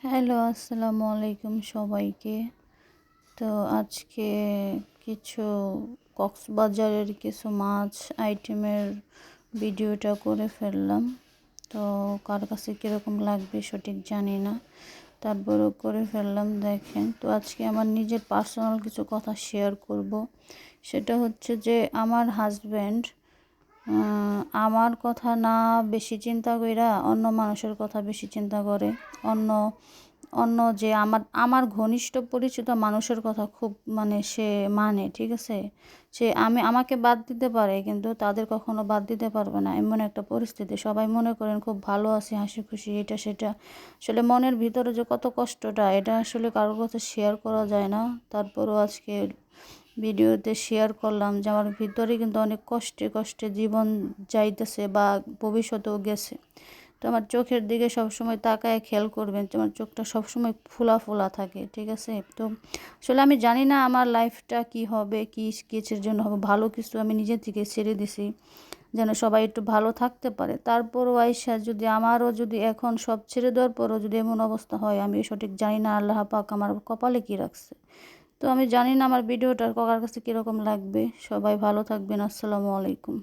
Hello, আসসালামু আলাইকুম সবাইকে। তো আজকে কিছু কক্সবাজারের কিছু মাছ আইটেমের ভিডিওটা করে ফেললাম। তো কার কাছে কীরকম লাগবে সঠিক জানি না, তারপরেও করে ফেললাম। দেখেন, তো আজকে আমার নিজের পার্সোনাল কিছু কথা শেয়ার করব। সেটা হচ্ছে যে আমার হাজব্যান্ড আমার কথা না বেশি চিন্তা কইরা অন্য মানুষের কথা বেশি চিন্তা করে। অন্য অন্য যে আমার ঘনিষ্ঠ পরিচিত মানুষের কথা খুব সে ঠিক আছে। সে আমাকে বাদ দিতে পারে, কিন্তু তাদের কখনো বাদ দিতে পারবে না, এমন একটা পরিস্থিতি। সবাই মনে করেন খুব ভালো আছি, হাসি খুশি, এটা সেটা। আসলে মনের ভিতরে যে কত কষ্টটা, এটা আসলে কারোর কাছে শেয়ার করা যায় না। তারপরও আজকে ভিডিওতে শেয়ার করলাম যে আমার ভিতরে কিন্তু অনেক কষ্টে কষ্টে জীবন যাইতেছে বা ভবিষ্যতেও গেছে। তো আমার চোখের দিকে সবসময় তাকায় খেয়াল করবেন, তোমার চোখটা সবসময় ফোলা ফোলা থাকে, ঠিক আছে। তো আসলে আমি জানি না আমার লাইফটা কি হবে, কি কিসের জন্য হবে। ভালো কিছু আমি নিজে থেকে ছেড়ে দিছি যেন সবাই একটু ভালো থাকতে পারে। তারপরও আইসা যদি আমারও যদি এখন সব ছেড়ে দেওয়ার পরও যদি এমন অবস্থা হয়, আমি সঠিক জানি না আল্লাহ পাক আমার কপালে কি রাখছে। তো আমি জানি না আমার ভিডিওটা কার কাছে কীরকম লাগবে। সবাই ভালো থাকবেন। আসসালামু আলাইকুম।